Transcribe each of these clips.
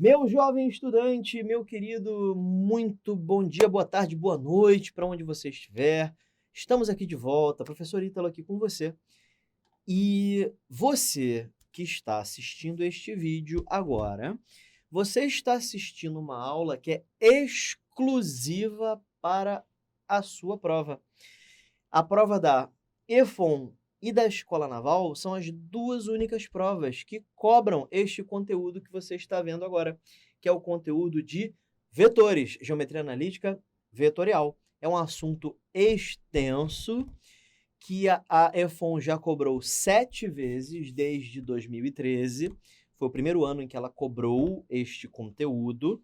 Meu jovem estudante, meu querido, muito bom dia, boa tarde, boa noite, para onde você estiver. Estamos aqui de volta, professor Ítalo aqui com você. E você que está assistindo este vídeo agora, você está assistindo uma aula que é exclusiva para a sua prova. A prova da EFON e da Escola Naval são as duas únicas provas que cobram este conteúdo que você está vendo agora, que é o conteúdo de vetores, geometria analítica vetorial. É um assunto extenso que a EFON já cobrou 7 vezes desde 2013. Foi o primeiro ano em que ela cobrou este conteúdo.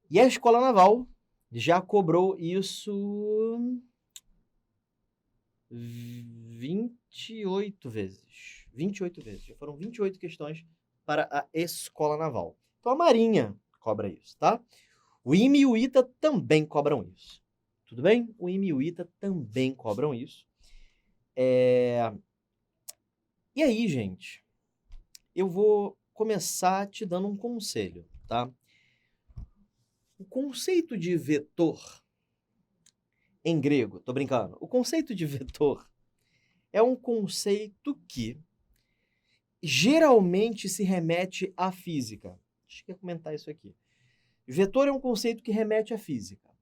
E a Escola Naval já cobrou isso 28 vezes. 28 vezes. Já foram 28 questões para a Escola Naval. Então a Marinha cobra isso, tá? O IME e o ITA também cobram isso. Tudo bem? O IME e o ITA também cobram isso. E aí, gente, eu vou começar te dando um conselho, tá? O conceito de vetor em grego, tô brincando. O conceito de vetor é um conceito que geralmente se remete à física. Deixa eu comentar isso aqui. Vetor é um conceito que remete à física.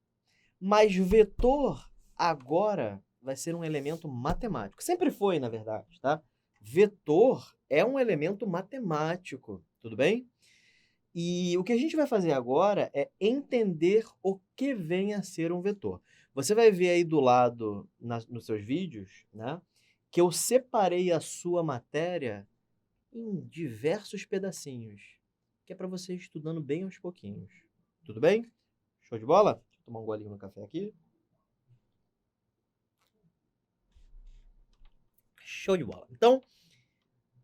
Mas vetor agora vai ser um elemento matemático. Sempre foi, na verdade, tá? Vetor é um elemento matemático, tudo bem? E o que a gente vai fazer agora é entender o que vem a ser um vetor. Você vai ver aí do lado, nos seus vídeos, né, que eu separei a sua matéria em diversos pedacinhos, que é para você ir estudando bem aos pouquinhos. Tudo bem? Show de bola? Deixa eu tomar um golinho no café aqui. Show de bola. Então,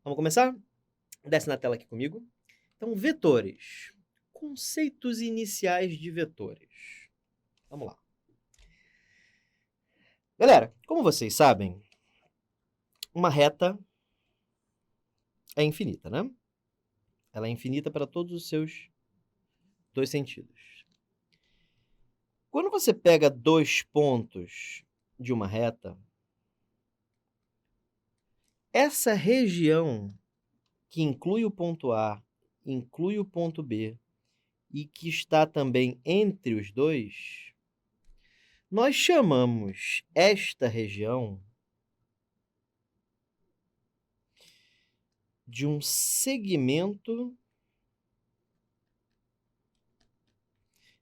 vamos começar? Desce na tela aqui comigo. Então, vetores. Conceitos iniciais de vetores. Vamos lá. Galera, como vocês sabem, uma reta é infinita, né? Ela é infinita para todos os seus dois sentidos. Quando você pega dois pontos de uma reta, essa região que inclui o ponto A, inclui o ponto B e que está também entre os dois, nós chamamos esta região de um segmento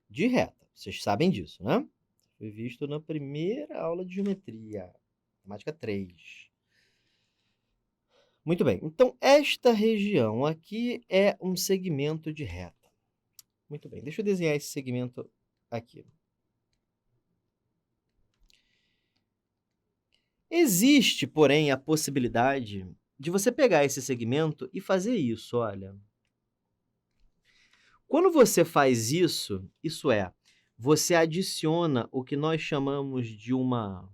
de reta. Vocês sabem disso, né? Foi visto na primeira aula de geometria, matemática 3. Muito bem. Então, esta região aqui é um segmento de reta. Muito bem. Deixa eu desenhar esse segmento aqui. Existe, porém, a possibilidade de você pegar esse segmento e fazer isso, olha. Quando você faz isso, isso é, você adiciona o que nós chamamos de uma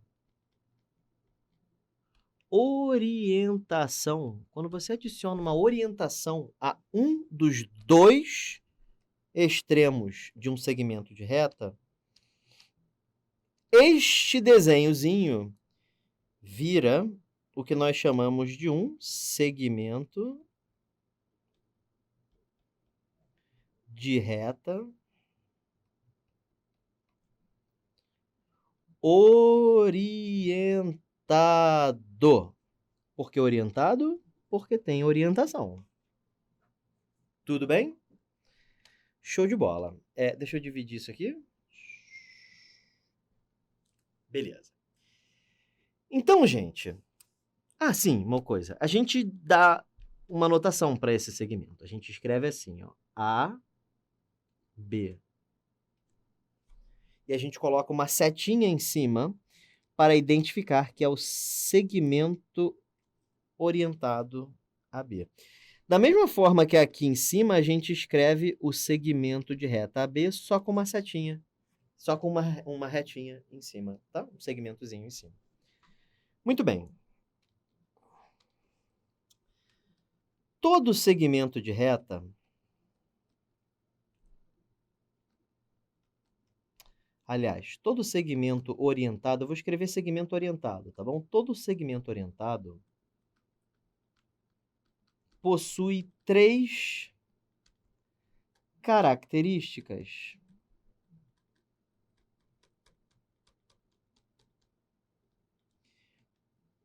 orientação. Quando você adiciona uma orientação a um dos dois extremos de um segmento de reta, este desenhozinho vira o que nós chamamos de um segmento de reta orientado. Por que orientado? Porque tem orientação. Tudo bem? Show de bola. Deixa eu dividir isso aqui. Beleza. Então, gente... sim, uma coisa. A gente dá uma notação para esse segmento. A gente escreve assim, ó. A, B. E a gente coloca uma setinha em cima para identificar que é o segmento orientado a B. Da mesma forma que aqui em cima, a gente escreve o segmento de reta AB só com uma setinha. Só com uma retinha em cima, tá? Um segmentozinho em cima. Muito bem. Todo segmento de reta Aliás, todo segmento orientado, eu vou escrever segmento orientado, tá bom? Todo segmento orientado possui 3 características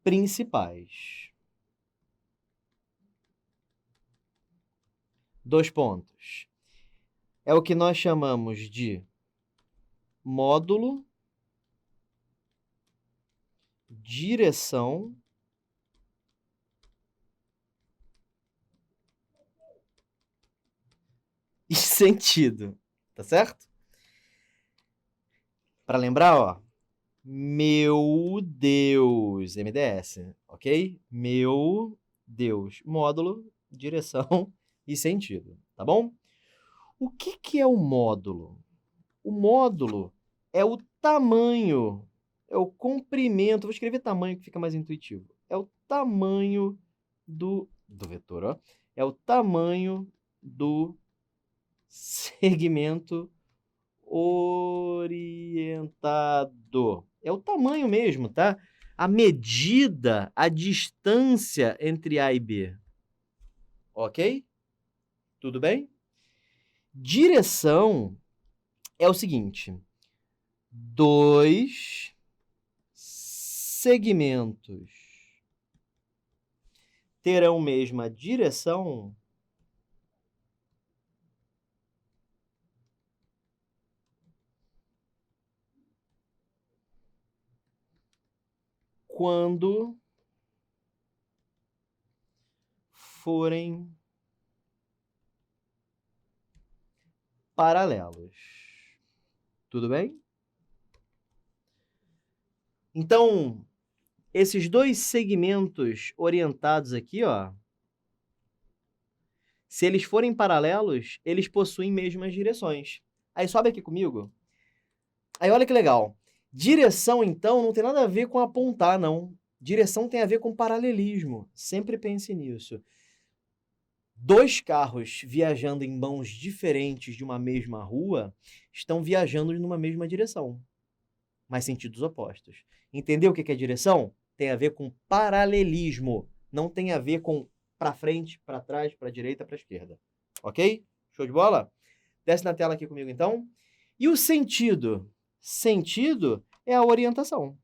principais. 2 pontos. É o que nós chamamos de módulo, direção e sentido, tá certo? Para lembrar, ó, meu Deus, MDS, ok? Meu Deus, módulo, direção e sentido, tá bom? O que é o módulo? O módulo é o tamanho, é o comprimento, vou escrever tamanho que fica mais intuitivo. É o tamanho do vetor, ó. É o tamanho do segmento orientado. É o tamanho mesmo, tá? A medida, a distância entre A e B. Ok? Tudo bem? Direção é o seguinte: 2 segmentos terão mesma direção quando forem paralelos. Tudo bem? Então, esses 2 segmentos orientados aqui, ó, se eles forem paralelos, eles possuem mesmas direções. Aí sobe aqui comigo. Aí olha que legal. Direção, então, não tem nada a ver com apontar, não. Direção tem a ver com paralelismo. Sempre pense nisso. 2 carros viajando em mãos diferentes de uma mesma rua estão viajando numa mesma direção, mas sentidos opostos. Entendeu o que é direção? Tem a ver com paralelismo. Não tem a ver com para frente, para trás, para direita, para esquerda. Ok? Show de bola? Desce na tela aqui comigo, então. E o sentido? Sentido é a orientação.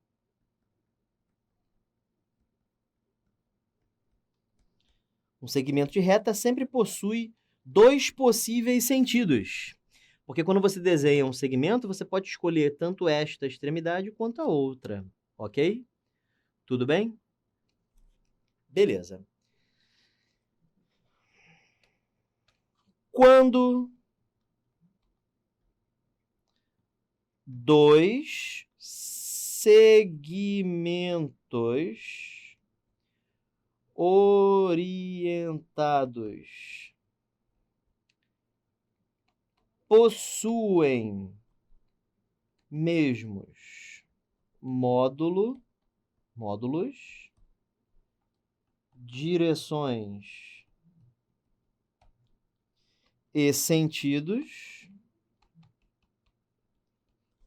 Um segmento de reta sempre possui 2 possíveis sentidos. Porque quando você desenha um segmento, você pode escolher tanto esta extremidade quanto a outra. Ok? Tudo bem? Beleza. Quando 2 segmentos orientados possuem mesmos módulos, direções e sentidos.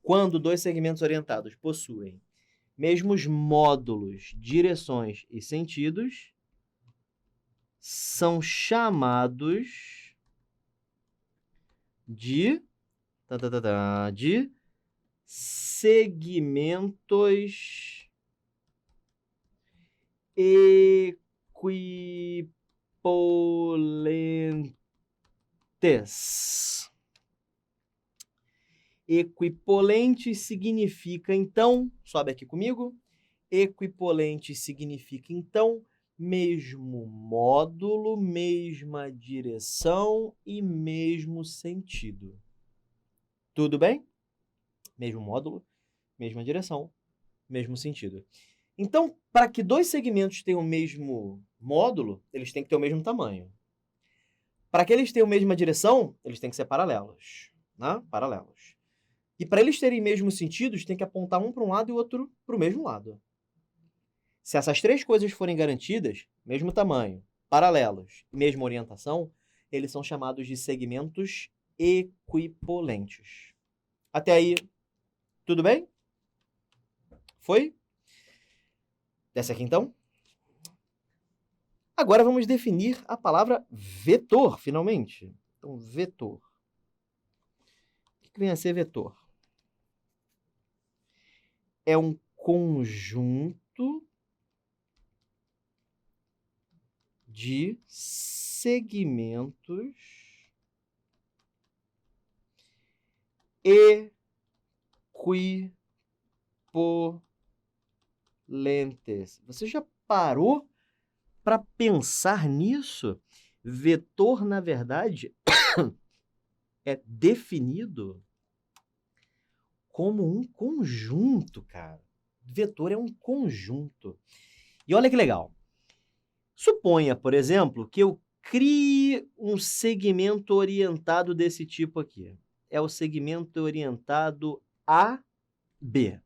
Quando 2 segmentos orientados possuem mesmos módulos, direções e sentidos, são chamados de segmentos equipolentes. Equipolente significa, então, sobe aqui comigo, equipolente significa, então, mesmo módulo, mesma direção e mesmo sentido. Tudo bem? Mesmo módulo, mesma direção, mesmo sentido. Então, para que 2 segmentos tenham o mesmo módulo, eles têm que ter o mesmo tamanho. Para que eles tenham a mesma direção, eles têm que ser paralelos, né? Paralelos. E para eles terem mesmos sentidos, tem que apontar um para um lado e o outro para o mesmo lado. Se essas 3 coisas forem garantidas, mesmo tamanho, paralelos e mesma orientação, eles são chamados de segmentos equipolentes. Até aí, Tudo bem? Foi? Desce aqui então. Agora vamos definir a palavra vetor, finalmente. Então, vetor. O que vem a ser vetor? É um conjunto de segmentos equivalentes. Você já parou para pensar nisso? Vetor, na verdade, é definido como um conjunto, cara. Vetor é um conjunto. E olha que legal. Suponha, por exemplo, que eu crie um segmento orientado desse tipo aqui. É o segmento orientado AB.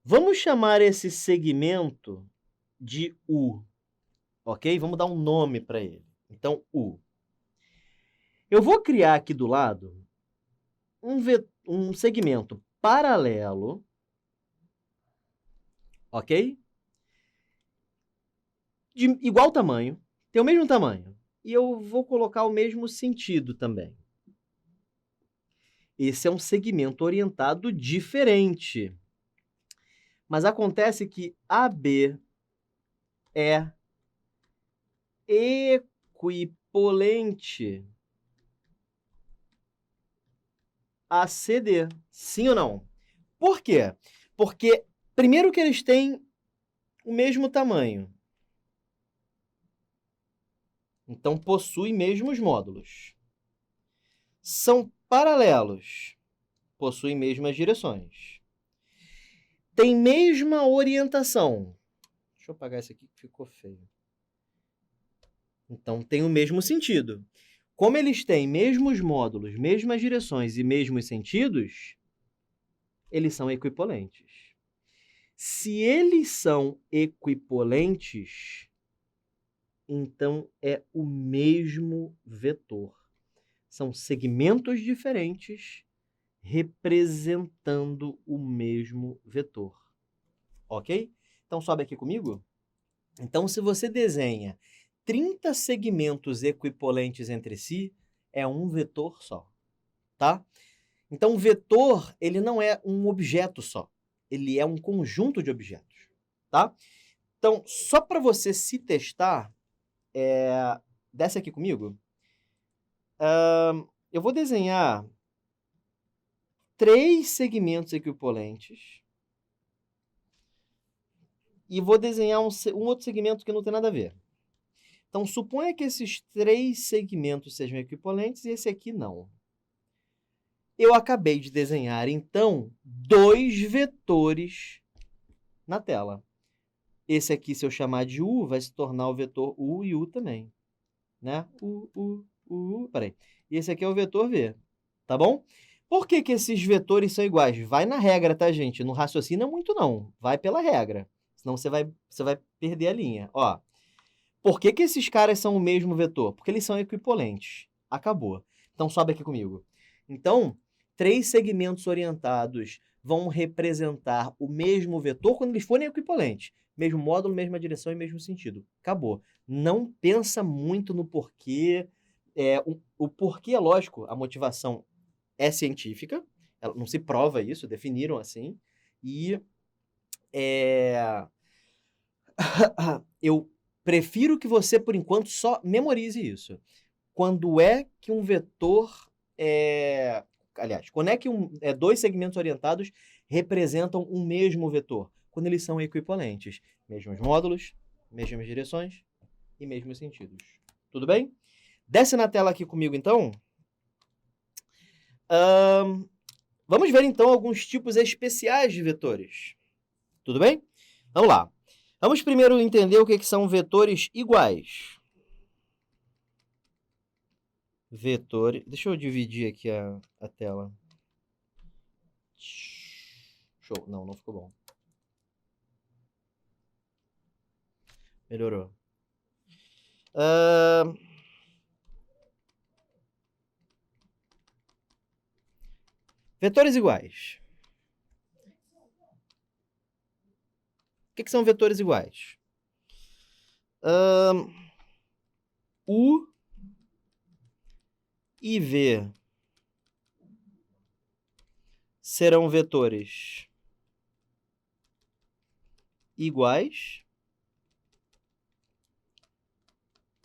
Vamos chamar esse segmento de U, ok? Vamos dar um nome para ele. Então, U. Eu vou criar aqui do lado um segmento paralelo, ok? De igual tamanho, tem o mesmo tamanho. E eu vou colocar o mesmo sentido também. Esse é um segmento orientado diferente. Mas acontece que AB é equivalente a CD. Sim ou não? Por quê? Porque, primeiro que eles têm o mesmo tamanho. Então, possuem mesmos módulos. São paralelos. Possuem mesmas direções. Tem mesma orientação. Deixa eu apagar esse aqui que ficou feio. Então, tem o mesmo sentido. Como eles têm mesmos módulos, mesmas direções e mesmos sentidos, eles são equivalentes. Se eles são equivalentes, então é o mesmo vetor. São segmentos diferentes representando o mesmo vetor. Ok? Então, sobe aqui comigo. Então, se você desenha 30 segmentos equivalentes entre si, é um vetor só, tá? Então, o vetor, ele não é um objeto só. Ele é um conjunto de objetos, tá? Então, só para você se testar, desce aqui comigo. Eu vou desenhar 3 segmentos equivalentes e vou desenhar um outro segmento que não tem nada a ver. Então, suponha que esses 3 segmentos sejam equivalentes e esse aqui não. Eu acabei de desenhar, então, 2 vetores na tela. Esse aqui, se eu chamar de U, vai se tornar o vetor U e U também. Né? Peraí. E esse aqui é o vetor V. Tá bom? Por que que esses vetores são iguais? Vai na regra, tá, gente? Não raciocina muito, não. Vai pela regra. Senão você vai perder a linha. Ó, por que que esses caras são o mesmo vetor? Porque eles são equivalentes. Acabou. Então, sobe aqui comigo. Então, 3 segmentos orientados vão representar o mesmo vetor quando eles forem equivalentes. Mesmo módulo, mesma direção e mesmo sentido. Acabou. Não pensa muito no porquê. O porquê é lógico, a motivação é científica, não se prova isso, definiram assim. E eu prefiro que você, por enquanto, só memorize isso. Quando é que um vetor aliás, quando é que 2 segmentos orientados representam um mesmo vetor? Quando eles são equivalentes. Mesmos módulos, mesmas direções e mesmos sentidos. Tudo bem? Desce na tela aqui comigo, então. Vamos ver, então, alguns tipos especiais de vetores. Tudo bem? Vamos lá. Vamos primeiro entender o que são vetores iguais. Vetores... Deixa eu dividir aqui a tela. Show. Não ficou bom. Melhorou. Vetores iguais. O que são vetores iguais? U e V serão vetores iguais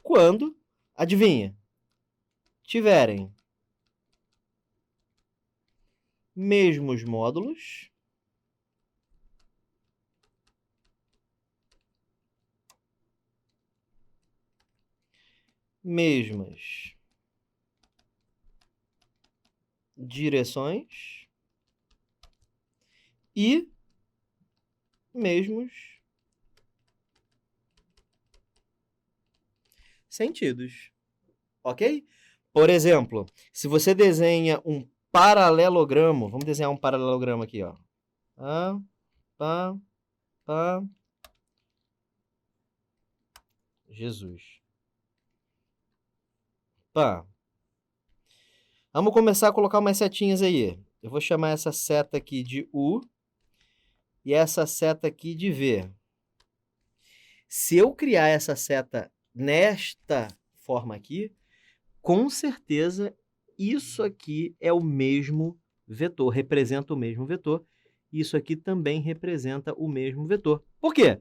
quando, adivinha, tiverem mesmos módulos mesmas direções e mesmos sentidos, ok? Por exemplo, se você desenha um paralelogramo, vamos desenhar um paralelogramo aqui, ó. Pá, pá, pá. Jesus. Pá. Vamos começar a colocar umas setinhas aí. Eu vou chamar essa seta aqui de U e essa seta aqui de V. Se eu criar essa seta nesta forma aqui, com certeza isso aqui é o mesmo vetor, representa o mesmo vetor. Isso aqui também representa o mesmo vetor. Por quê?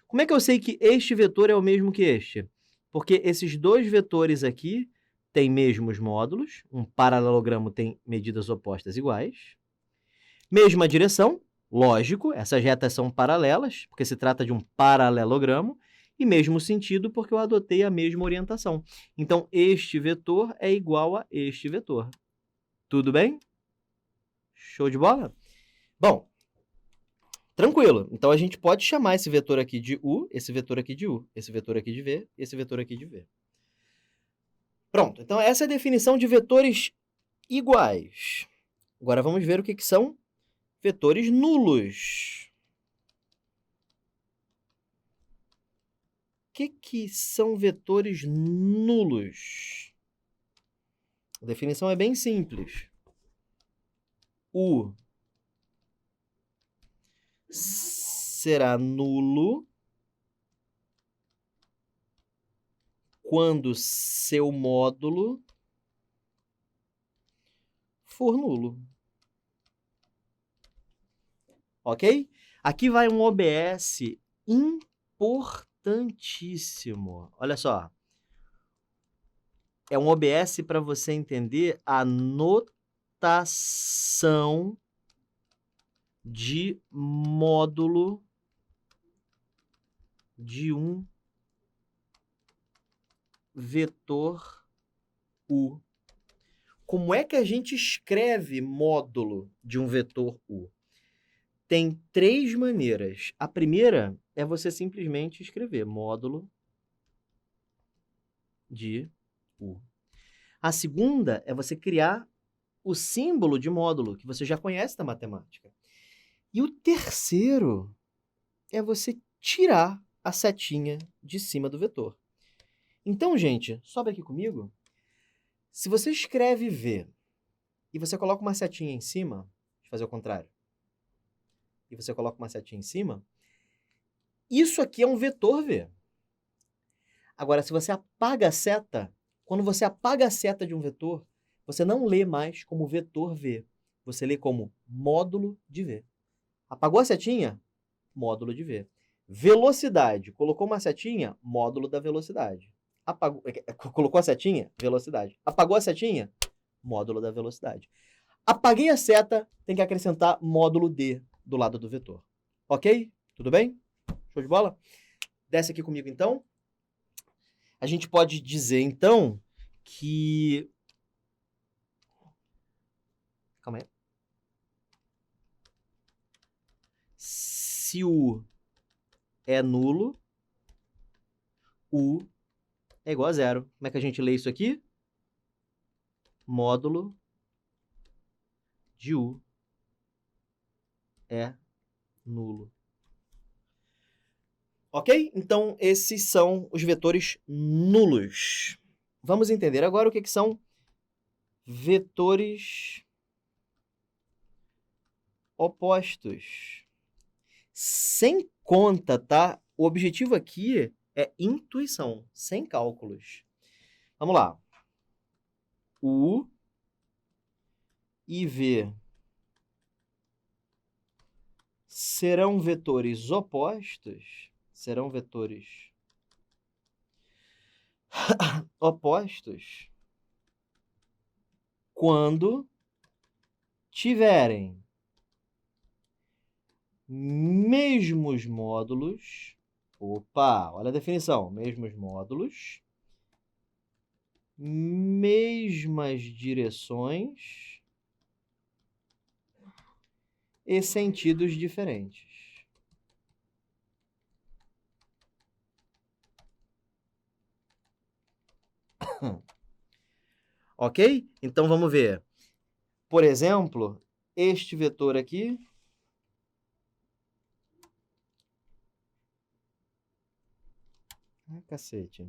Como é que eu sei que este vetor é o mesmo que este? Porque esses dois vetores aqui têm mesmos módulos, um paralelogramo tem medidas opostas iguais, mesma direção, lógico, essas retas são paralelas, porque se trata de um paralelogramo, e mesmo sentido, porque eu adotei a mesma orientação. Então, este vetor é igual a este vetor. Tudo bem? Show de bola? Bom, tranquilo. Então, a gente pode chamar esse vetor aqui de U, esse vetor aqui de U, esse vetor aqui de V, esse vetor aqui de V. Pronto. Então, essa é a definição de vetores iguais. Agora, vamos ver o que são vetores nulos. O que são vetores nulos? A definição é bem simples. U será nulo quando seu módulo for nulo. Ok? Aqui vai um OBS importantíssimo. Olha só. É um OBS para você entender a notação de módulo de um vetor U. Como é que a gente escreve módulo de um vetor U? Tem três maneiras. A primeira é você simplesmente escrever módulo de U. A segunda é você criar o símbolo de módulo, que você já conhece da matemática. E o terceiro é você tirar a setinha de cima do vetor. Então, gente, sobe aqui comigo. Se você escreve V e você coloca uma setinha em cima, deixa eu fazer o contrário, e você coloca uma setinha em cima, isso aqui é um vetor V. Agora, se você apaga a seta, quando você apaga a seta de um vetor, você não lê mais como vetor V. Você lê como módulo de V. Apagou a setinha? Módulo de V. Velocidade. Colocou uma setinha? Módulo da velocidade. Colocou a setinha? Velocidade. Apagou a setinha? Módulo da velocidade. Apaguei a seta, tem que acrescentar módulo D do lado do vetor. Ok? Tudo bem? Show de bola? Desce aqui comigo, então. A gente pode dizer, então, que... Calma aí. Se U é nulo, U é igual a zero. Como é que a gente lê isso aqui? Módulo de U é nulo. Ok? Então, esses são os vetores nulos. Vamos entender agora o que são vetores opostos. Sem conta, tá? O objetivo aqui é intuição, sem cálculos. Vamos lá. U e V serão vetores opostos? Serão vetores opostos quando tiverem mesmos módulos. Opa, olha a definição. Mesmos módulos, mesmas direções e sentidos diferentes. Ok? Então vamos ver. Por exemplo, este vetor aqui cacete.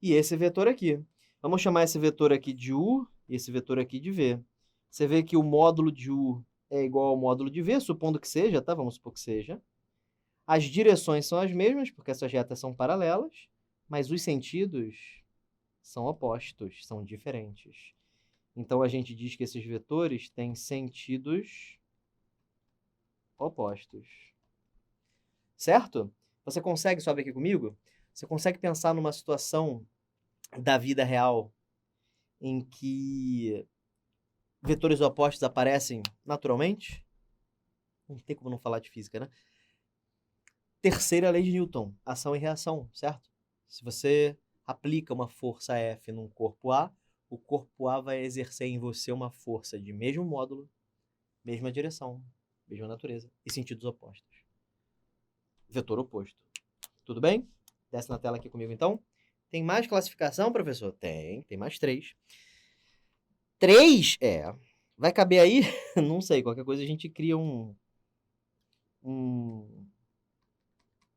E esse vetor aqui. Vamos chamar esse vetor aqui de U e esse vetor aqui de V. Você vê que o módulo de U é igual ao módulo de V, supondo que seja, tá? Vamos supor que seja. As direções são as mesmas, porque essas retas são paralelas, mas os sentidos são opostos, são diferentes. Então, a gente diz que esses vetores têm sentidos opostos. Certo? Você consegue, sobe aqui comigo? Você consegue pensar numa situação da vida real em que vetores opostos aparecem naturalmente? Não tem como não falar de física, né? Terceira lei de Newton, ação e reação, certo? Se você aplica uma força F num corpo A, o corpo A vai exercer em você uma força de mesmo módulo, mesma direção, mesma natureza e sentidos opostos. Vetor oposto. Tudo bem? Desce na tela aqui comigo, então. Tem mais classificação, professor? Tem mais 3. 3? É. Vai caber aí? Não sei, qualquer coisa a gente cria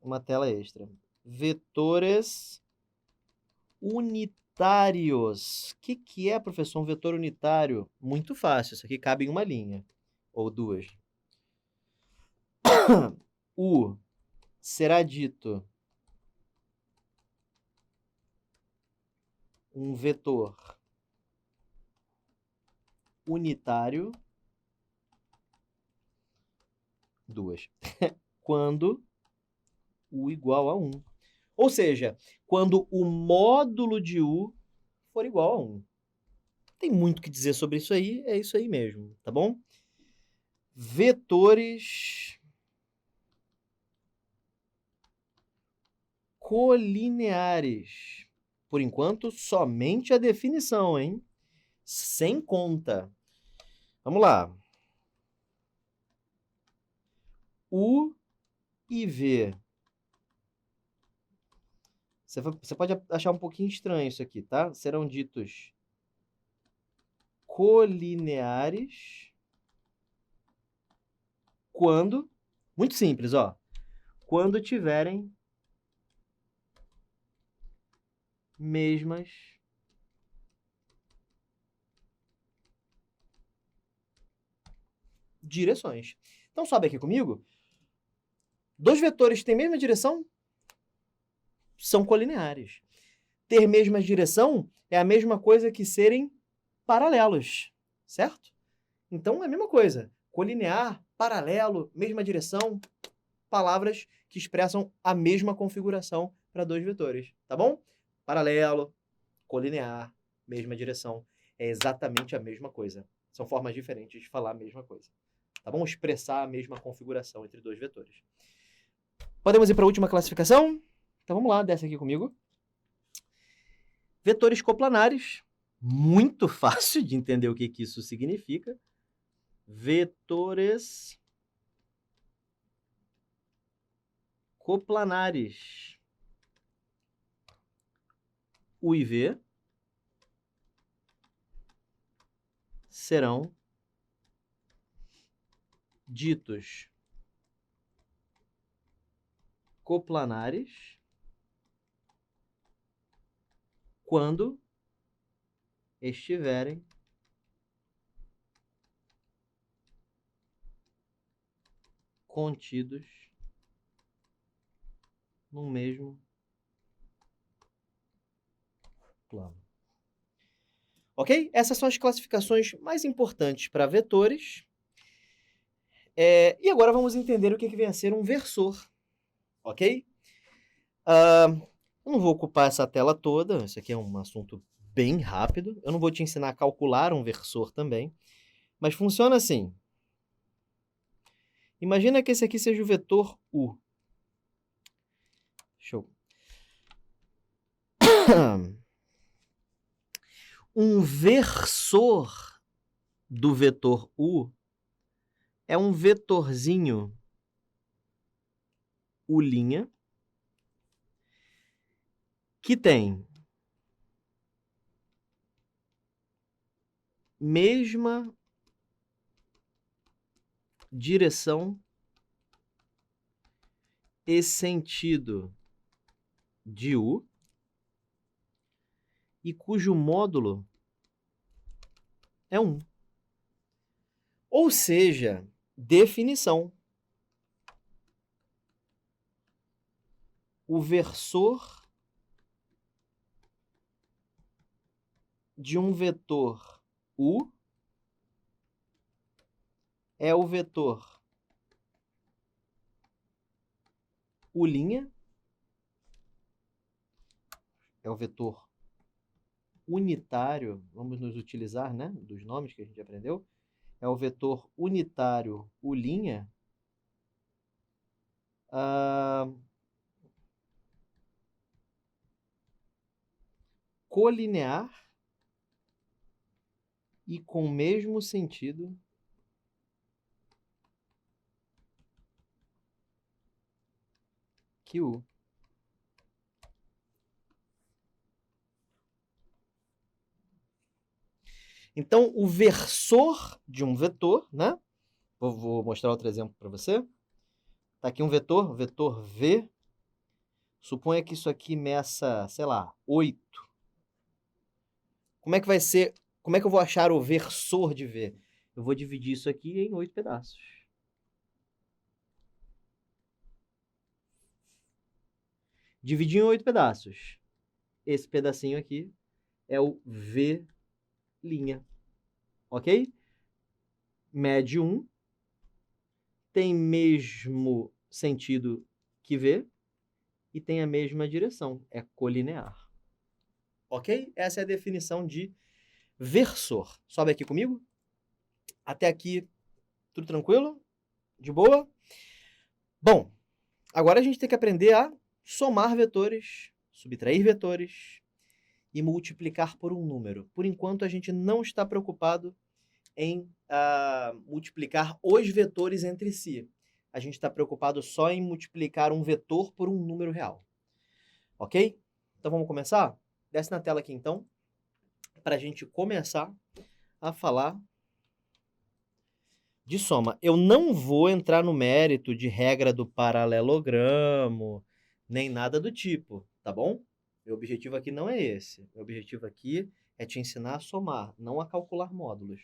uma tela extra. Vetores unitários. O que é, professor, um vetor unitário? Muito fácil, isso aqui cabe em uma linha, ou duas. U será dito um vetor unitário, duas, quando U igual a 1. Ou seja, quando o módulo de U for igual a 1. Tem muito o que dizer sobre isso aí, é isso aí mesmo, tá bom? Vetores colineares. Por enquanto, somente a definição, hein? Sem conta. Vamos lá. U e V. Você pode achar um pouquinho estranho isso aqui, tá? Serão ditos colineares quando... Muito simples, ó. Quando tiverem mesmas direções. Então, sobe aqui comigo. Dois vetores que têm a mesma direção são colineares. Ter mesma direção é a mesma coisa que serem paralelos, certo? Então, é a mesma coisa. Colinear, paralelo, mesma direção, palavras que expressam a mesma configuração para dois vetores, tá bom? Paralelo, colinear, mesma direção, é exatamente a mesma coisa. São formas diferentes de falar a mesma coisa, tá bom? Expressar a mesma configuração entre dois vetores. Podemos ir para a última classificação? Então vamos lá, desce aqui comigo. Vetores coplanares, muito fácil de entender o que isso significa. Vetores coplanares. U e V serão ditos coplanares quando estiverem contidos no mesmo plano. Ok? Essas são as classificações mais importantes para vetores. E agora vamos entender o que vem a ser um versor. Ok? Eu não vou ocupar essa tela toda, isso aqui é um assunto bem rápido. Eu não vou te ensinar a calcular um versor também, mas funciona assim. Imagina que esse aqui seja o vetor U. Show. Um versor do vetor U é um vetorzinho U' que tem mesma direção e sentido de U e cujo módulo é 1. Ou seja, definição. O versor de um vetor U é o vetor U', é o vetor unitário, vamos nos utilizar, né, dos nomes que a gente aprendeu, é o vetor unitário U', colinear e com o mesmo sentido que U. Então, o versor de um vetor, né? Vou mostrar outro exemplo para você. Está aqui um vetor V. Suponha que isso aqui meça, sei lá, 8. Como é que vai ser? Como é que eu vou achar o versor de V? Eu vou dividir isso aqui em 8 pedaços. Dividir em 8 pedaços. Esse pedacinho aqui é o V'. Ok? Mede 1. Tem mesmo sentido que V e tem a mesma direção. É colinear. Ok? Essa é a definição de versor. Sobe aqui comigo. Até aqui, tudo tranquilo? De boa? Bom, agora a gente tem que aprender a somar vetores, subtrair vetores e multiplicar por um número. Por enquanto, a gente não está preocupado em multiplicar os vetores entre si. A gente está preocupado só em multiplicar um vetor por um número real. Ok? Então vamos começar? Desce na tela aqui então, para a gente começar a falar de soma. Eu não vou entrar no mérito de regra do paralelogramo, nem nada do tipo, tá bom? Meu objetivo aqui não é esse. Meu objetivo aqui é te ensinar a somar, não a calcular módulos,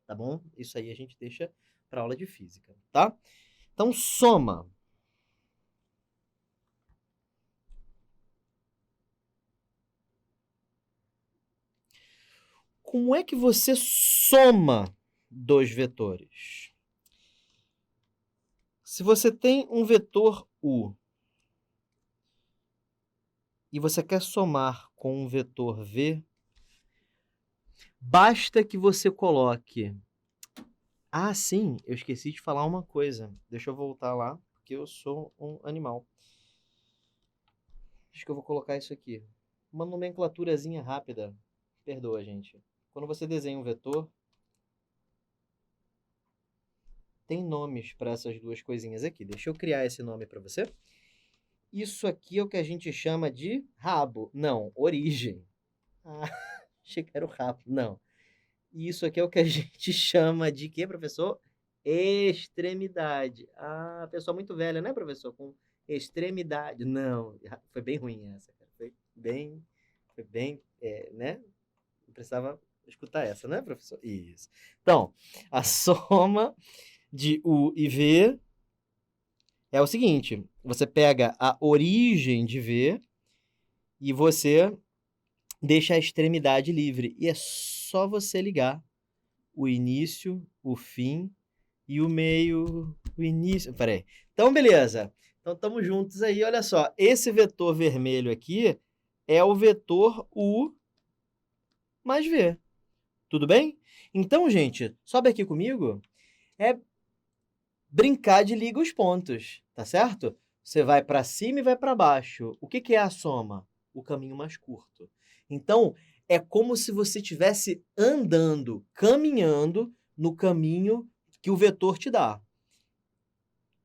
tá bom? Isso aí a gente deixa para aula de física, tá? Então, soma. Como é que você soma dois vetores? Se você tem um vetor U e você quer somar com um vetor V, basta que você coloque... Ah, sim, eu esqueci de falar uma coisa. Deixa eu voltar lá, porque eu sou um animal. Acho que eu vou colocar isso aqui. Uma nomenclaturazinha rápida. Perdoa, gente. Quando você desenha um vetor, tem nomes para essas duas coisinhas aqui. Deixa eu criar esse nome para você. Isso aqui é o que a gente chama de rabo. Não, origem. Ah, achei que era o rabo. Não. Isso aqui é o que a gente chama de quê, professor? Extremidade. Ah, pessoa muito velha, né, professor? Com extremidade. Não, foi bem ruim essa, cara. Foi bem, né? precisava escutar essa, né, professor? Isso. Então, a soma de U e V é o seguinte, você pega a origem de V e você deixa a extremidade livre. E é só você ligar o início, o fim e o meio, o início. Peraí. Então, beleza. Então, estamos juntos aí. Olha só, esse vetor vermelho aqui é o vetor U mais V. Tudo bem? Então, gente, sobe aqui comigo. É brincar de liga os pontos, tá certo? Você vai para cima e vai para baixo. O que é a soma? O caminho mais curto. Então, é como se você estivesse andando, caminhando no caminho que o vetor te dá.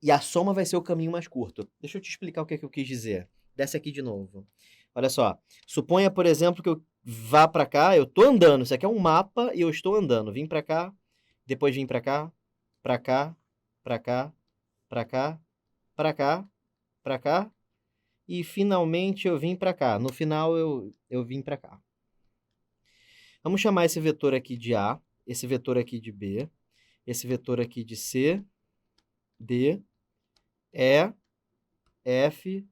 E a soma vai ser o caminho mais curto. Deixa eu te explicar o que eu quis dizer. Desce aqui de novo. Olha só. Suponha, por exemplo, que eu vá para cá, eu estou andando. Isso aqui é um mapa e eu estou andando. Vim para cá, depois vim para cá, para cá, para cá, para cá, para cá, para cá, e finalmente eu vim para cá. No final eu vim para cá. Vamos chamar esse vetor aqui de A, esse vetor aqui de B, esse vetor aqui de C, D, E, F,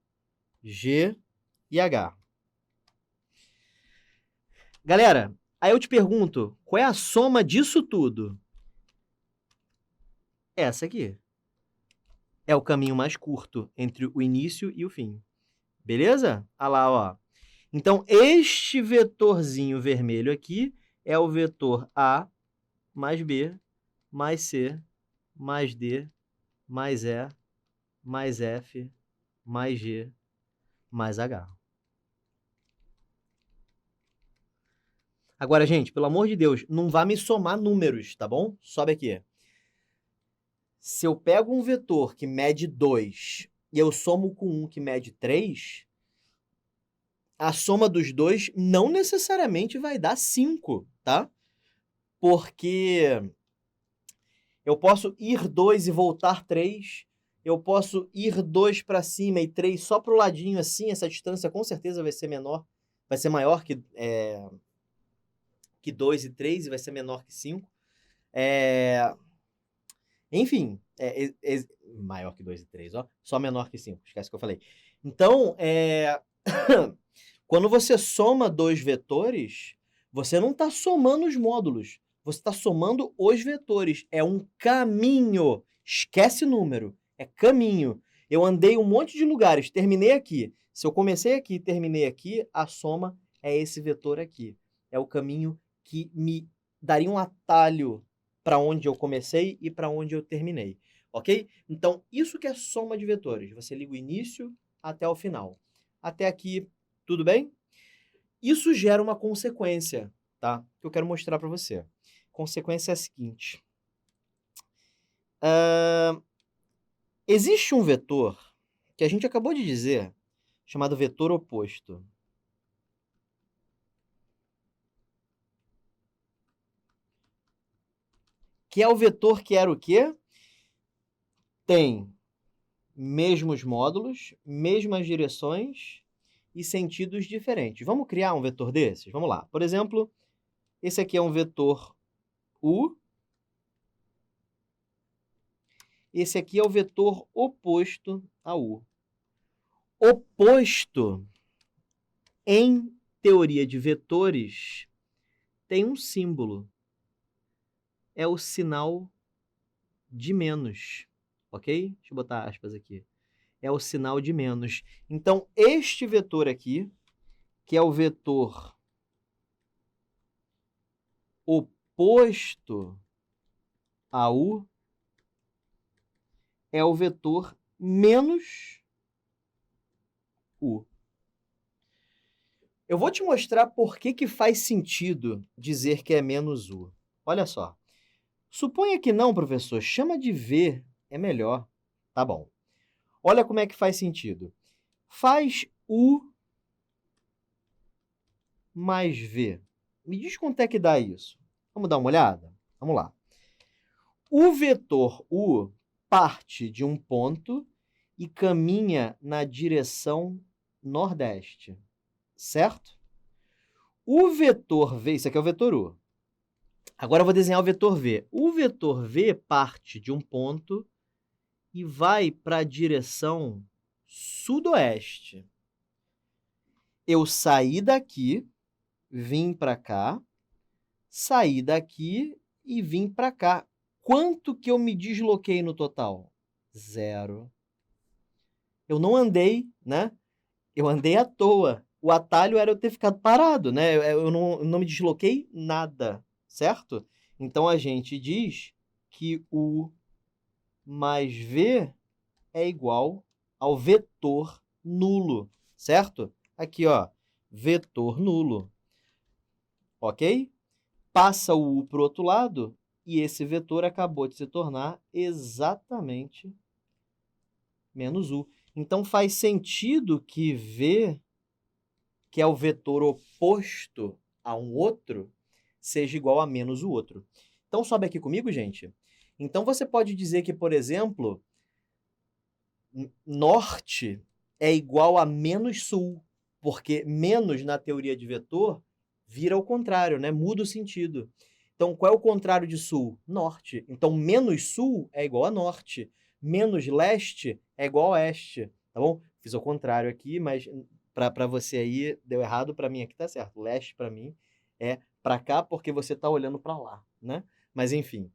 G e H. Galera, aí eu te pergunto, qual é a soma disso tudo? Essa aqui. É o caminho mais curto entre o início e o fim. Beleza? Olha lá, ó. Então, este vetorzinho vermelho aqui é o vetor A mais B mais C mais D mais E mais F mais G mais H. Agora, gente, pelo amor de Deus, não vá me somar números, tá bom? Sobe aqui. Se eu pego um vetor que mede 2 e eu somo com um que mede 3, a soma dos dois não necessariamente vai dar 5, tá? Porque eu posso ir 2 e voltar 3, eu posso ir 2 para cima e 3 só para o ladinho assim, essa distância com certeza vai ser menor, vai ser maior que 2 e 3 e vai ser menor que 5. Enfim, maior que 2 e 3, ó, só menor que 5, esquece que eu falei. Então, quando você soma dois vetores, você não está somando os módulos, você está somando os vetores. É um caminho. Esquece número. É caminho. Eu andei um monte de lugares, terminei aqui. Se eu comecei aqui e terminei aqui, a soma é esse vetor aqui. É o caminho que me daria um atalho para onde eu comecei e para onde eu terminei. Ok? Então, isso que é soma de vetores. Você liga o início até o final. Até aqui, tudo bem? Isso gera uma consequência, tá? Que eu quero mostrar para você. Consequência é a seguinte. Existe um vetor que a gente acabou de dizer, chamado vetor oposto. Que é o vetor que era o quê? Tem mesmos módulos, mesmas direções e sentidos diferentes. Vamos criar um vetor desses? Vamos lá. Por exemplo, esse aqui é um vetor U. Esse aqui é o vetor oposto a U. Oposto, em teoria de vetores, tem um símbolo. É o sinal de menos, ok? Deixa eu botar aspas aqui. É o sinal de menos. Então, este vetor aqui, que é o vetor oposto a U, é o vetor menos U. Eu vou te mostrar por que faz sentido dizer que é menos U. Olha só. Suponha que não, professor. Chama de V, é melhor. Tá bom. Olha como é que faz sentido. Faz U mais V. Me diz quanto é que dá isso. Vamos dar uma olhada? Vamos lá. O vetor U parte de um ponto e caminha na direção nordeste, certo? O vetor V, isso aqui é o vetor U. Agora eu vou desenhar o vetor V. O vetor V parte de um ponto e vai para a direção sudoeste. Eu saí daqui, vim para cá, saí daqui e vim para cá. Quanto que eu me desloquei no total? 0. Eu não andei, né? Eu andei à toa. O atalho era eu ter ficado parado, né? Eu não me desloquei nada, certo? Então, a gente diz que U mais V é igual ao vetor nulo, certo? Aqui, ó, vetor nulo, ok? Passa o U para o outro lado e esse vetor acabou de se tornar exatamente menos U. Então, faz sentido que V, que é o vetor oposto a um outro, seja igual a menos o outro. Então, sobe aqui comigo, gente. Então, você pode dizer que, por exemplo, norte é igual a menos sul, porque menos na teoria de vetor vira ao contrário, né? Muda o sentido. Então, qual é o contrário de sul? Norte. Então, menos sul é igual a norte. Menos leste é igual a oeste, tá bom? Fiz ao contrário aqui, mas para você aí deu errado, para mim aqui tá certo. Leste para mim é para cá porque você tá olhando para lá, né? Mas enfim,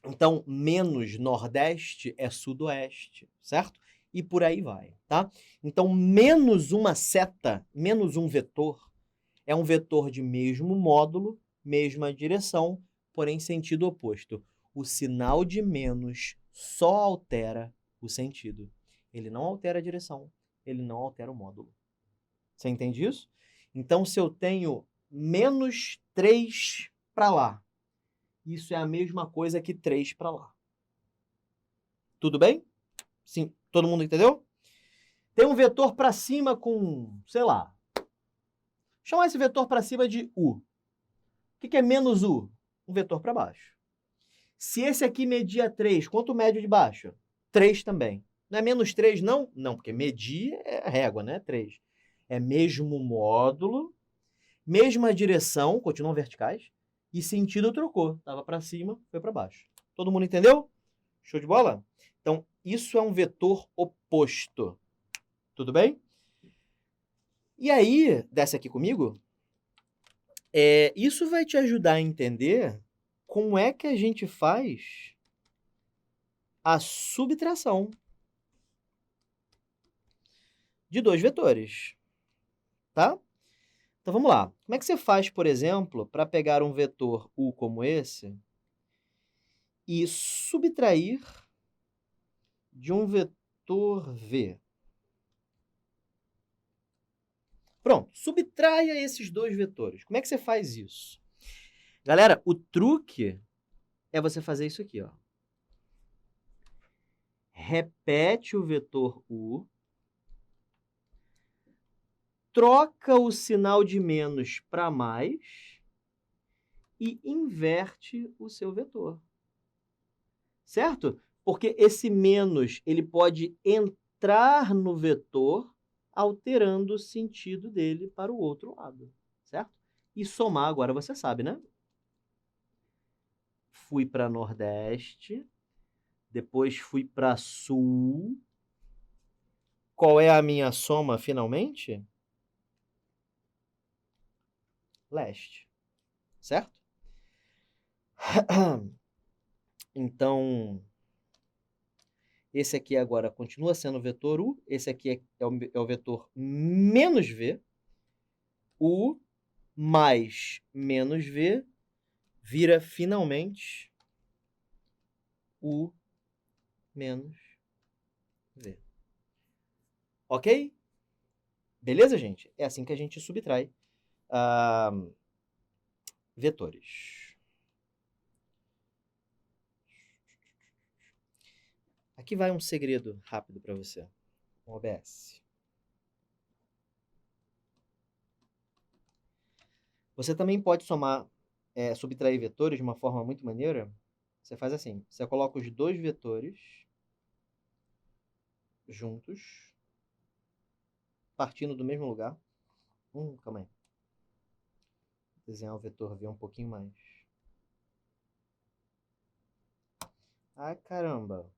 então, menos nordeste é sudoeste, certo? E por aí vai, tá? Então, menos uma seta, menos um vetor, é um vetor de mesmo módulo, mesma direção, porém sentido oposto. O sinal de menos só altera o sentido. Ele não altera a direção, ele não altera o módulo. Você entende isso? Então, se eu tenho menos 3 para lá, isso é a mesma coisa que 3 para lá. Tudo bem? Sim, todo mundo entendeu? Tem um vetor para cima com, sei lá, chamar esse vetor para cima de U. O que é menos U? Um vetor para baixo. Se esse aqui media 3, quanto mede de baixo? 3 também. Não é menos 3, não? Não, porque medir é régua, né? 3. É mesmo módulo, mesma direção, continuam verticais, e sentido trocou. Estava para cima, foi para baixo. Todo mundo entendeu? Show de bola? Então, isso é um vetor oposto. Tudo bem? E aí, desce aqui comigo, isso vai te ajudar a entender como é que a gente faz a subtração de dois vetores, tá? Então, vamos lá. Como é que você faz, por exemplo, para pegar um vetor U como esse e subtrair de um vetor V? Pronto, subtraia esses dois vetores. Como é que você faz isso? Galera, o truque é você fazer isso aqui, ó. Repete o vetor U, troca o sinal de menos para mais e inverte o seu vetor. Certo? Porque esse menos ele pode entrar no vetor alterando o sentido dele para o outro lado. Certo? E somar agora você sabe, né? Fui para Nordeste, depois fui para Sul. Qual é a minha soma finalmente? Leste. Certo? Então, esse aqui agora continua sendo o vetor U, esse aqui é o vetor menos V, U mais menos V vira finalmente U menos V. Ok? Beleza, gente? É assim que a gente subtrai vetores. Aqui vai um segredo rápido para você. Um OBS. Você também pode subtrair vetores de uma forma muito maneira. Você faz assim, você coloca os dois vetores juntos, partindo do mesmo lugar. Calma aí. Vou desenhar o vetor V um pouquinho mais. Ah, caramba.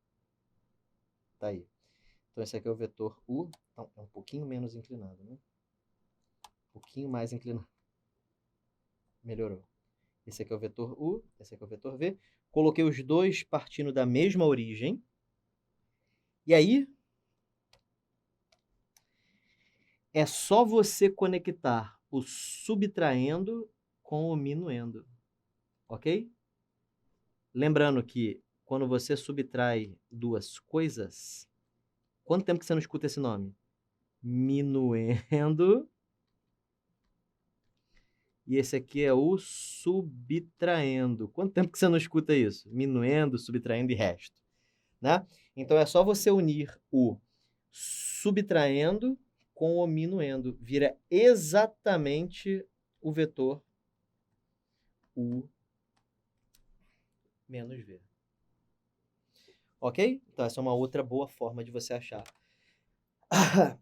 Tá aí. Então esse aqui é o vetor U. Então, é um pouquinho menos inclinado, né? Um pouquinho mais inclinado. Melhorou. Esse aqui é o vetor U, esse aqui é o vetor V. Coloquei os dois partindo da mesma origem. E aí, é só você conectar o subtraindo com o minuendo, ok? Lembrando que quando você subtrai duas coisas, quanto tempo que você não escuta esse nome? Minuendo. E esse aqui é o subtraindo. Quanto tempo que você não escuta isso? Minuendo, subtraindo e resto, né? Então é só você unir o subtraindo com o minuendo. Vira exatamente o vetor U menos V. Ok? Então essa é uma outra boa forma de você achar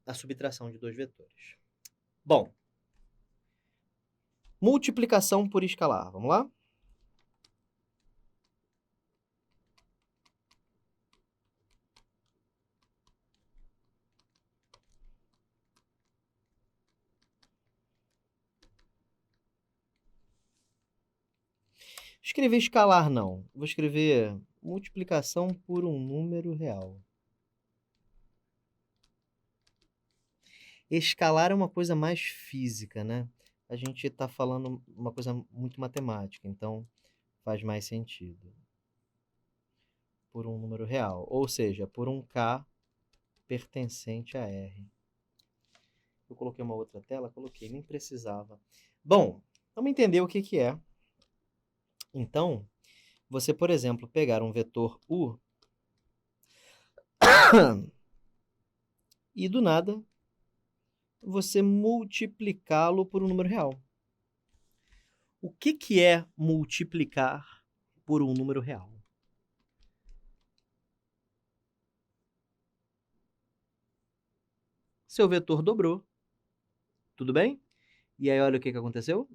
a subtração de dois vetores. Bom, multiplicação por escalar. Vamos lá? Escrever escalar não. Vou escrever multiplicação por um número real. Escalar é uma coisa mais física, né? A gente está falando uma coisa muito matemática, então faz mais sentido. Por um número real, ou seja, por um K pertencente a R. Eu coloquei uma outra tela? Coloquei, nem precisava. Bom, vamos entender o que que é. Então, você, por exemplo, pegar um vetor U e do nada você multiplicá-lo por um número real. O que que é multiplicar por um número real? Seu vetor dobrou, tudo bem? E aí olha o que que aconteceu.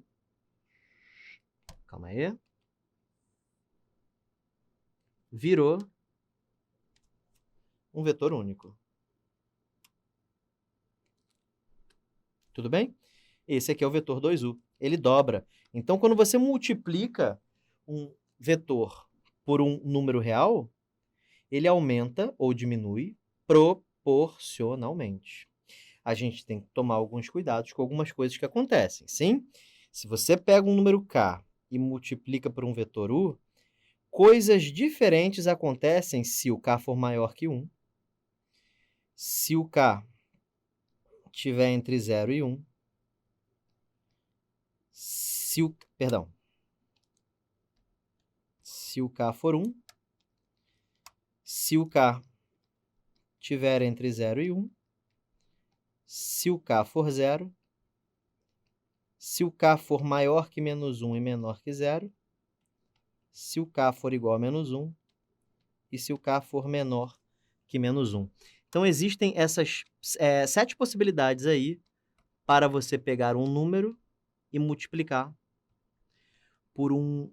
Calma aí. Virou um vetor único. Tudo bem? Esse aqui é o vetor 2U. Ele dobra. Então, quando você multiplica um vetor por um número real, ele aumenta ou diminui proporcionalmente. A gente tem que tomar alguns cuidados com algumas coisas que acontecem, sim? Se você pega um número k e multiplica por um vetor u, coisas diferentes acontecem se o k for maior que 1, se o k estiver entre 0 e 1, se o k for 1, se o k estiver entre 0 e 1, se o k for 0, se o k for maior que menos 1 e menor que 0, se o k for igual a menos 1 e se o k for menor que menos 1. Então, existem essas 7 possibilidades aí para você pegar um número e multiplicar por um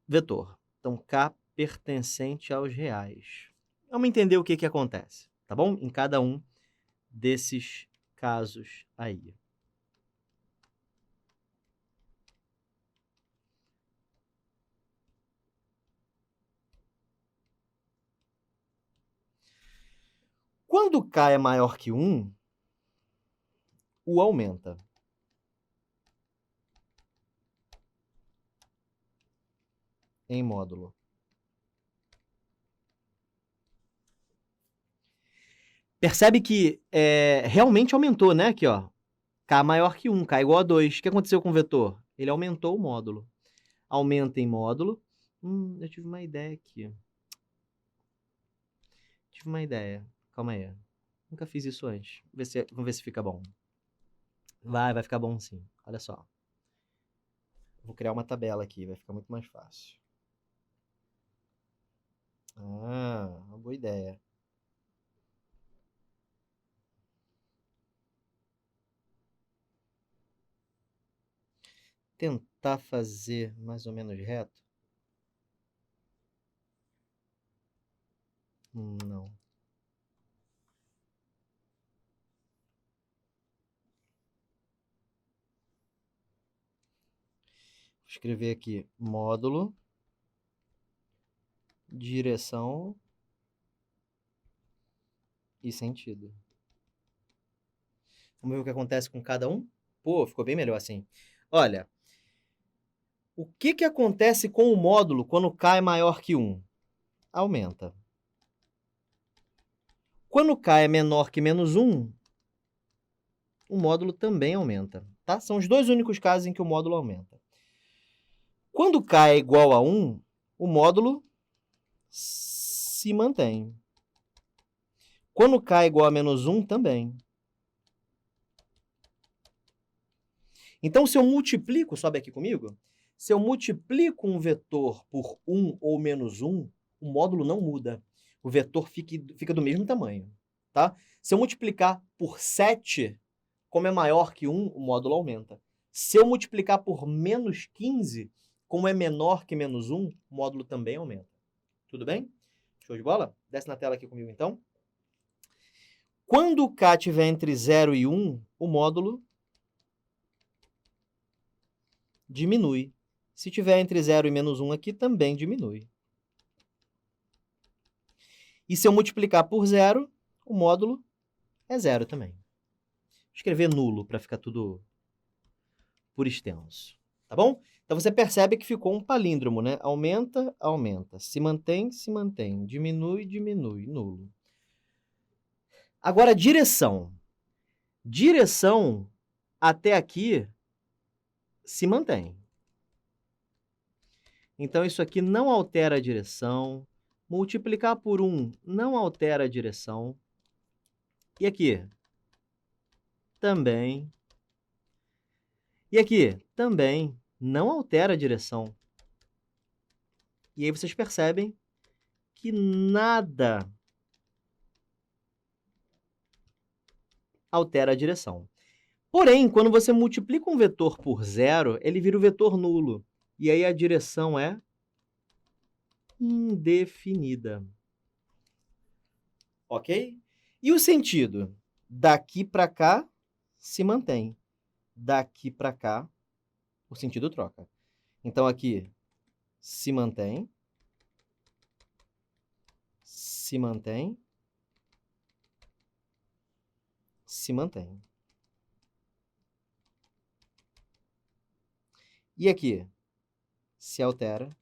vetor. Então, k pertencente aos reais. Vamos entender o que que acontece, tá bom? Em cada um desses casos aí. Quando k é maior que 1, o aumenta. Em módulo. Percebe que realmente aumentou, né? Aqui, ó. K maior que 1, K igual a 2. O que aconteceu com o vetor? Ele aumentou o módulo. Aumenta em módulo. Eu tive uma ideia aqui. Tive uma ideia. Calma aí. Nunca fiz isso antes. Vamos ver se fica bom. Vai ficar bom sim. Olha só. Vou criar uma tabela aqui, vai ficar muito mais fácil. Uma boa ideia. tentar fazer mais ou menos reto. Não. Vou escrever aqui módulo, direção e sentido. Vamos ver o que acontece com cada um? Pô, ficou bem melhor assim. Olha, o que acontece com o módulo quando K é maior que 1? Aumenta. Quando K é menor que menos 1, o módulo também aumenta. Tá? São os dois únicos casos em que o módulo aumenta. Quando K é igual a 1, o módulo se mantém. Quando K é igual a menos 1, também. Então, se eu multiplico, sobe aqui comigo, se eu multiplico um vetor por 1 ou menos 1, o módulo não muda. O vetor fica do mesmo tamanho. Tá? Se eu multiplicar por 7, como é maior que 1, o módulo aumenta. Se eu multiplicar por menos 15, como é menor que menos 1, o módulo também aumenta. Tudo bem? Show de bola? Desce na tela aqui comigo, então. Quando o K estiver entre 0 e 1, o módulo diminui. Se tiver entre 0 e menos 1 aqui, também diminui. E se eu multiplicar por 0, o módulo é 0 também. Vou escrever nulo para ficar tudo por extenso. Tá bom? Então você percebe que ficou um palíndromo, né? Aumenta, aumenta. Se mantém, se mantém. Diminui, diminui. Nulo. Agora, direção. Direção, até aqui, se mantém. Então, isso aqui não altera a direção. Multiplicar por 1 não altera a direção. E aqui? Também. E aqui? Também. Não altera a direção. E aí vocês percebem que nada altera a direção. Porém, quando você multiplica um vetor por 0, ele vira o vetor nulo. E aí a direção é indefinida. Ok? E o sentido? Daqui para cá se mantém. Daqui para cá, o sentido troca. Então, aqui se mantém, se mantém, se mantém. E aqui se altera,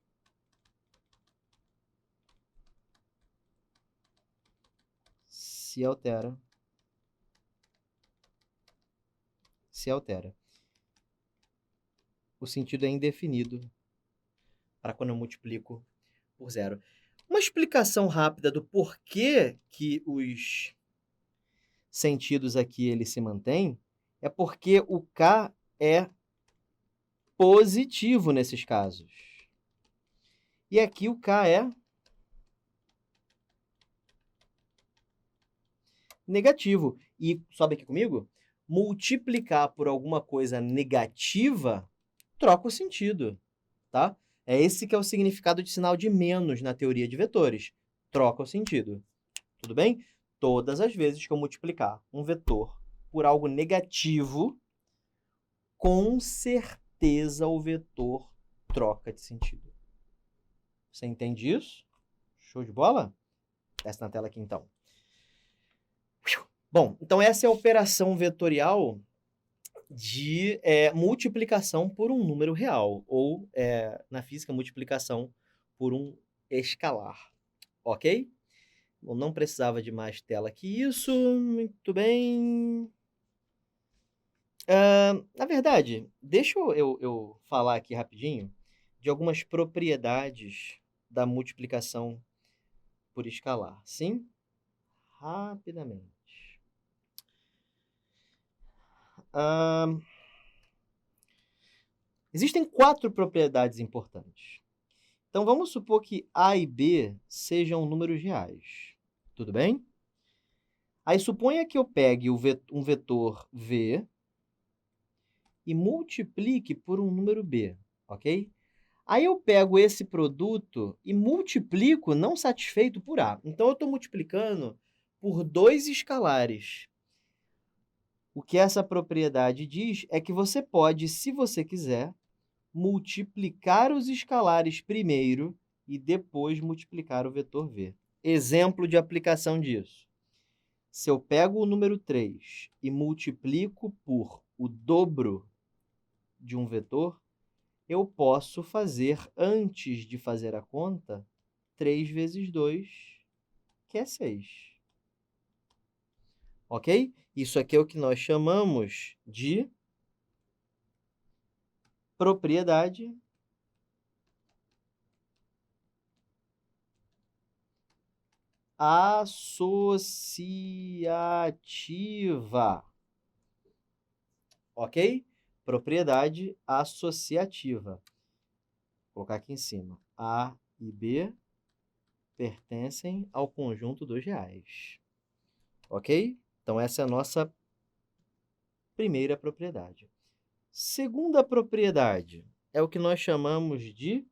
se altera, se altera. O sentido é indefinido para quando eu multiplico por 0. Uma explicação rápida do porquê que os sentidos aqui eles se mantêm é porque o K é positivo nesses casos. E aqui o K é negativo. E sobe aqui comigo? Multiplicar por alguma coisa negativa troca o sentido, tá? É esse que é o significado de sinal de menos na teoria de vetores. Troca o sentido. Tudo bem? Todas as vezes que eu multiplicar um vetor por algo negativo, com certeza o vetor troca de sentido. Você entende isso? Show de bola? Desce na tela aqui, então. Bom, então essa é a operação vetorial de multiplicação por um número real, ou, na física, multiplicação por um escalar. Ok? Bom, não precisava de mais tela que isso. Muito bem. Na verdade, deixa eu falar aqui rapidinho de algumas propriedades da multiplicação por escalar. Sim? Rapidamente. Existem 4 propriedades importantes. Então, vamos supor que A e B sejam números reais. Tudo bem? Aí, suponha que eu pegue um vetor V e multiplique por um número b, ok? Aí eu pego esse produto e multiplico não satisfeito por A. Então, eu estou multiplicando por 2 escalares. O que essa propriedade diz é que você pode, se você quiser, multiplicar os escalares primeiro e depois multiplicar o vetor v. Exemplo de aplicação disso. Se eu pego o número 3 e multiplico por o dobro de um vetor, eu posso fazer, antes de fazer a conta, 3 vezes 2, que é 6. Ok? Isso aqui é o que nós chamamos de propriedade associativa. Ok? Propriedade associativa. Vou colocar aqui em cima. A e B pertencem ao conjunto dos reais. Ok? Então, essa é a nossa primeira propriedade. Segunda propriedade é o que nós chamamos de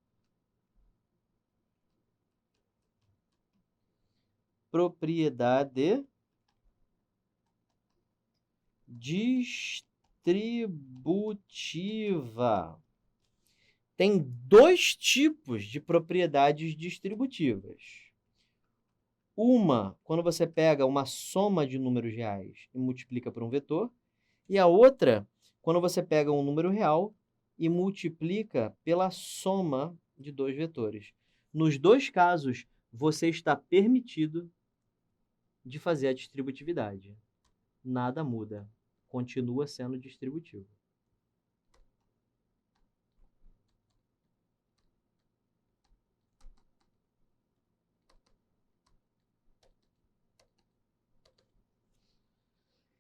propriedade distributiva. Tem 2 tipos de propriedades distributivas. Uma, quando você pega uma soma de números reais e multiplica por um vetor, e a outra, quando você pega um número real e multiplica pela soma de 2 vetores. Nos 2 casos, você está permitido de fazer a distributividade. Nada muda. Continua sendo distributivo.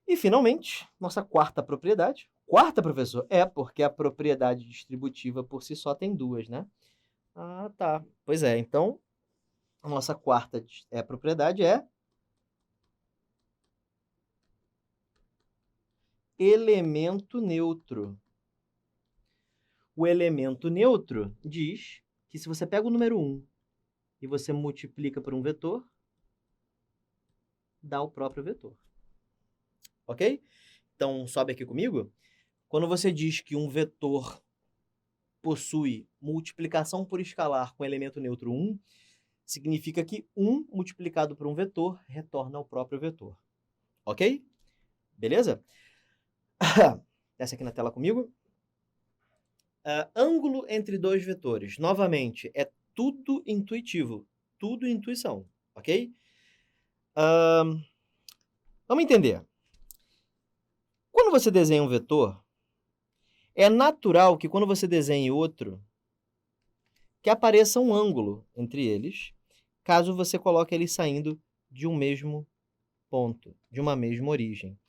E, finalmente, nossa quarta propriedade. Quarta, professor? É, porque a propriedade distributiva por si só tem 2, né? Ah, tá. Pois é, então, a nossa quarta propriedade é elemento neutro. O elemento neutro diz que se você pega o número 1 e você multiplica por um vetor, dá o próprio vetor. Ok? Então, sobe aqui comigo. Quando você diz que um vetor possui multiplicação por escalar com elemento neutro 1, significa que 1 multiplicado por um vetor retorna o próprio vetor. Ok? Beleza? Desce aqui na tela comigo. Ângulo entre 2 vetores. Novamente, é tudo intuitivo. Tudo intuição. Ok? Vamos entender. Quando você desenha um vetor, é natural que quando você desenhe outro, que apareça um ângulo entre eles, caso você coloque eles saindo de um mesmo ponto, de uma mesma origem.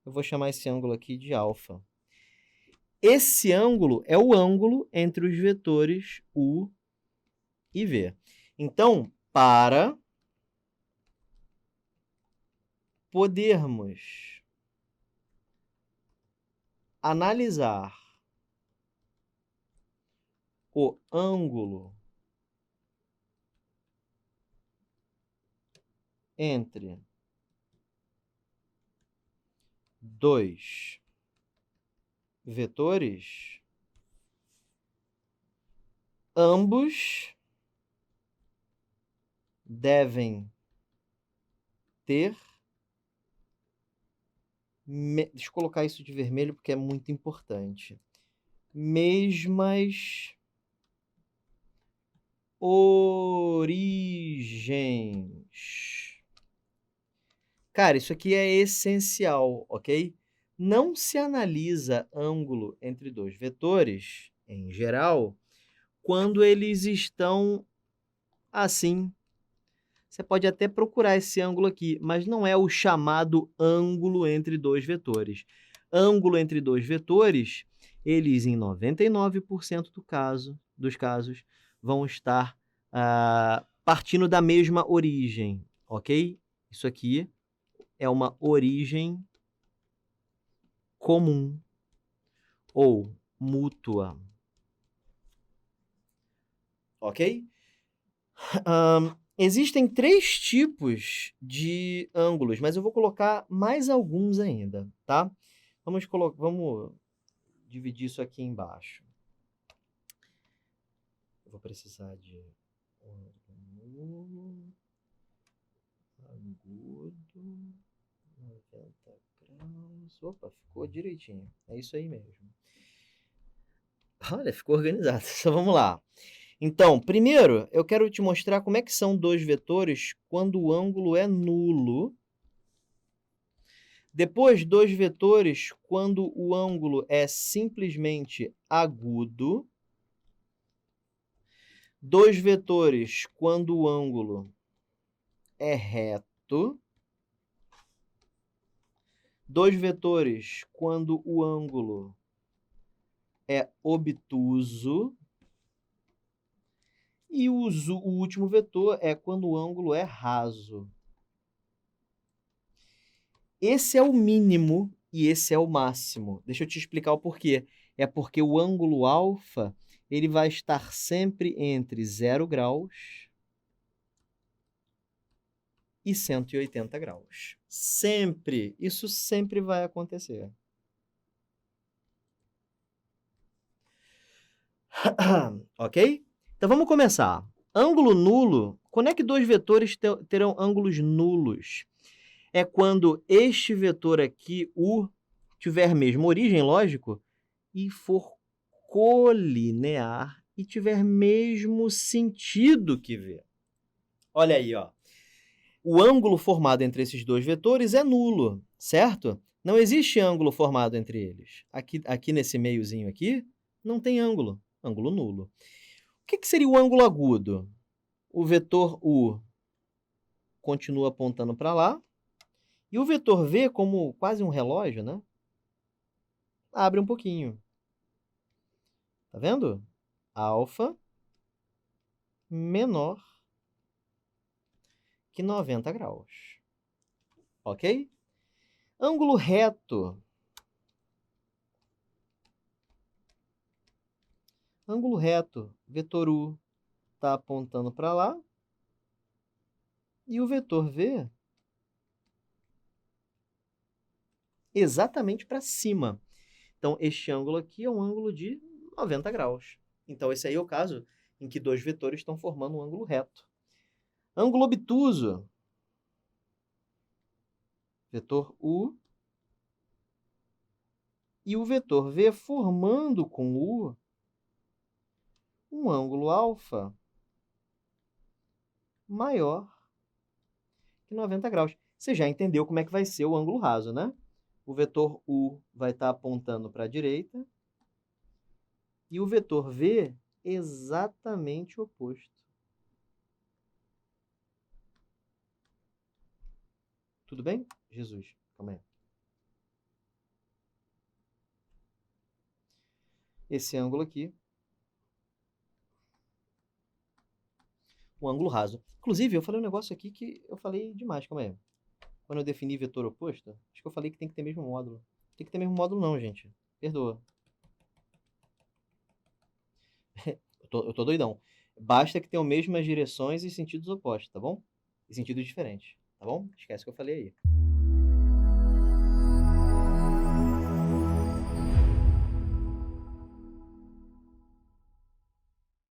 Eu vou chamar esse ângulo aqui de alfa. Esse ângulo é o ângulo entre os vetores U e V. Então, para podermos analisar o ângulo entre 2 vetores, ambos devem ter... Deixa eu colocar isso de vermelho porque é muito importante. Mesmas origens. Cara, isso aqui é essencial, ok? Não se analisa ângulo entre 2 vetores, em geral, quando eles estão assim. Você pode até procurar esse ângulo aqui, mas não é o chamado ângulo entre 2 vetores. Ângulo entre 2 vetores, eles, em 99% dos casos, vão estar partindo da mesma origem, ok? Isso aqui é uma origem comum. ou mútua. Ok? Existem 3 tipos de ângulos, mas eu vou colocar mais alguns ainda, tá? Vamos dividir isso aqui embaixo. Eu vou precisar de um ângulo agudo, 90 graus. Opa, ficou direitinho. É isso aí mesmo. Olha, ficou organizado. Então vamos lá. Então, primeiro, eu quero te mostrar como é que são dois vetores quando o ângulo é nulo. Depois, dois vetores quando o ângulo é simplesmente agudo. Dois vetores quando o ângulo é reto. Dois vetores quando o ângulo é obtuso. E o último vetor é quando o ângulo é raso. Esse é o mínimo e esse é o máximo. Deixa eu te explicar o porquê. É porque o ângulo alfa ele vai estar sempre entre 0 graus e 180 graus. Sempre. Isso sempre vai acontecer. Ok? Então vamos começar. Ângulo nulo. Quando é que dois vetores terão ângulos nulos? É quando este vetor aqui, U, tiver mesma origem, lógico, e for colinear e tiver mesmo sentido que V. Olha aí, ó. O ângulo formado entre esses dois vetores é nulo, certo? Não existe ângulo formado entre eles. Aqui nesse meiozinho aqui, não tem ângulo nulo. O que seria o ângulo agudo? O vetor U continua apontando para lá, e o vetor V, como quase um relógio, né? Abre um pouquinho. Tá vendo? Alfa menor que 90 graus. Ok? Ângulo reto. Ângulo reto. Vetor U está apontando para lá. E o vetor V exatamente para cima. Então, este ângulo aqui é um ângulo de 90 graus. Então, esse aí é o caso em que dois vetores estão formando um ângulo reto. Ângulo obtuso. Vetor U e o vetor V formando com U um ângulo alfa maior que 90 graus. Você já entendeu como é que vai ser o ângulo raso, né? O vetor U vai estar apontando para a direita e o vetor V exatamente o oposto. Tudo bem? Jesus, calma aí. Esse ângulo aqui, o ângulo raso. Inclusive, eu falei um negócio aqui que eu falei demais, calma aí. Quando eu defini vetor oposto, acho que eu falei que tem que ter mesmo módulo. Tem que ter mesmo módulo não, gente. Perdoa. Eu tô doidão. Basta que tenham mesmas direções e sentidos opostos, tá bom? E sentidos diferentes, tá bom? Esquece o que eu falei aí.